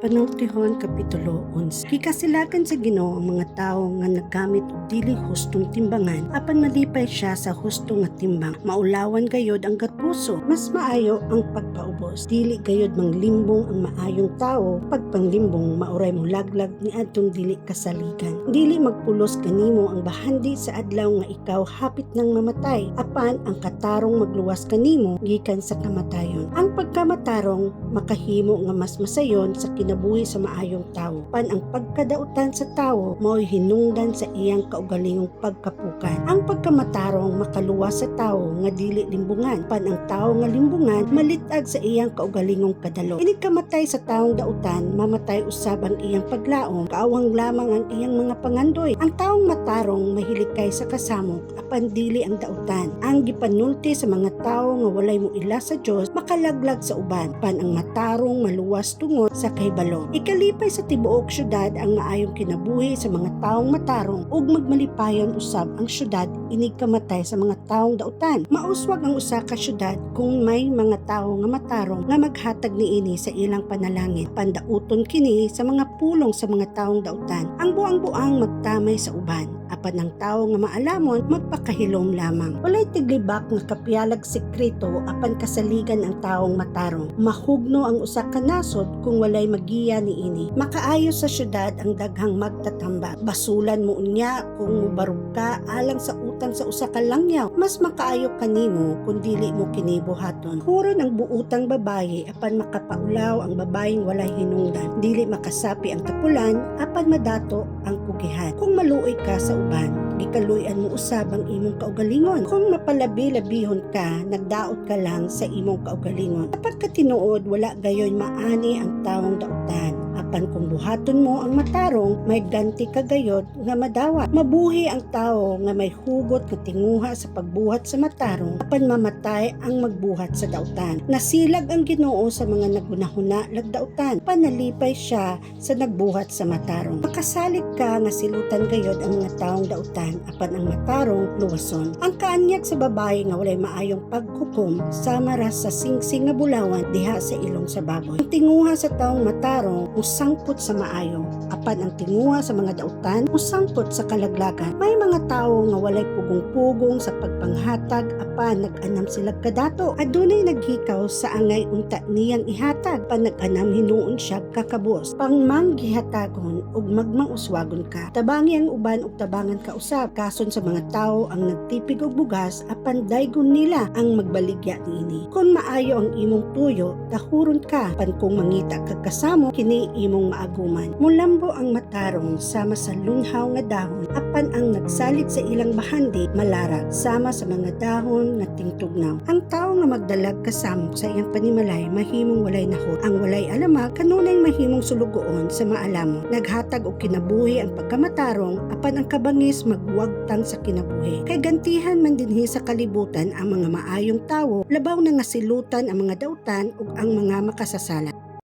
Panultihon Kapitulo 11. Kikasilakan sa Ginoo ang mga tawo nga naggamit og dili hustong timbangan apan malipay siya sa husto nga timbang. Maulawan gayod ang katpuso, mas maayo ang pagpaubos. Dili gayod manglimbong ang maayong tawo, pagpanglimbong mauray mo laglag ni adtong dili kasaligan. Dili magpulos kanimo ang bahandi sa adlaw nga ikaw hapit nang mamatay, apan ang katarong magluwas kanimo gikan sa kamatayon. Ang pagkamatarong makahimo nga mas masayon sa kinabuhi sa maayong tawo. Pan ang pagkadautan sa tawo mao'y hinungdan sa iyang kaugalingong pagkapukan. Ang pagkamatarong makaluwas sa tawo nga dili limbungan. Pan ang tawo nga limbungan malitag sa iyang kaugalingong kadalo. Ini kamatay sa taong dautan, mamatay usab ang iyang paglaom, kaawang lamang ang iyang mga pangandoy. Ang taong matarong mahilikay sa kasamok, apan dili ang dautan. Ang gipanulti sa mga tawo nga walay moila sa Dios makalaglag sa uban. Pan ang matarong maluwas tungod sa kahibalo. Ikalipay sa tibuok syudad ang maayong kinabuhi sa mga taong matarong ug magmalipayon usab ang syudad inig kamatay sa mga taong dautan. Mauswag ang usa ka syudad kung may mga tawo nga matarong nga maghatag niini sa ilang panalangin. Pandauton kini sa mga pulong sa mga taong dautan. Ang buang-buang magtamay sa uban. Apan ang tawo nga maalamon magpakahilom lamang. Walay tiglibak nga kapialag sekreto apan kasaligan ang taong matarong. Mahugno ang usa ka nasod kung walay magiya niini. Makaayo sa syudad ang daghang magtatambag. Basulan mo unya kung mubarog ka alang sa utang sa usa ka langyaw. Mas makaayo kanimo kung dili mo kini buhaton. Huron ang buutang babaye apan makapaulaw ang babayeng walay hinungdan. Dili makasapi ang tapulan apan madato ang kugihan. Kung maluoy ka sa uban, gikaluyan mo usab ang imong kaugalingon. Kung mapalabi-labihon ka, nagdaot ka lang sa imong kaugalingon. Dapat ka tinuod, wala gayon maani ang taong dautan. Apan kung buhaton mo ang matarong, may ganti ka gayod nga madawat. Mabuhi ang tawo nga may hugot nga tinguha sa pagbuhat sa matarong, apan mamatay ang magbuhat sa dautan. Nasilag ang Ginoo sa mga nagunahuna lagdautan, panalipay siya sa nagbuhat sa matarong. Makasalig ka nga silutan gayod ang mga taong dautan, apan ang matarong luwason. Ang kaanyag sa babae nga walay maayong paghukom, sama ra sa singsing nga bulawan diha sa ilong sa baboy. Ang tinguha sa taong matarong musangpot sa maayo, apan ang tinguha sa mga dautan musangpot sa kalaglagan. May mga tawo nga walay pugong-pugong sa pagpanghatag, apan nag-anam sila kadato. Adunay naghikaw sa angay unta niyang ihatag, pan nag-anam hinuon siya kakabos. Pangmang gihatagon ug magmauswagon ka. Tabangi ang uban ug tabangan ka usab. Kason sa mga tawo ang nagtipig og bugas, apan daygon nila ang magbaligya niini. Kung maayo ang imong tuyo, tahuron ka. Pan kung mangita kag kasamo, kini imong maaguman. Mulambo ang matarong sama sa lunhaw nga dahon, apan ang nagsalit sa ilang bahandi malarag sama sa mga dahon nga tingtugnaw. Ang tawo nga magdalag kasamok sa iyang panimalay mahimong walay nahot. Ang walay alamag kanunay mahimong sulugoon sa maalamon. Naghatag og kinabuhi ang pagkamatarong, apan ang kabangis magwagtang sa kinabuhi. Kay gantihan man dinhi sa kalibutan ang mga maayong tawo, labaw na nga silutan ang mga dautan ug ang mga makasasala.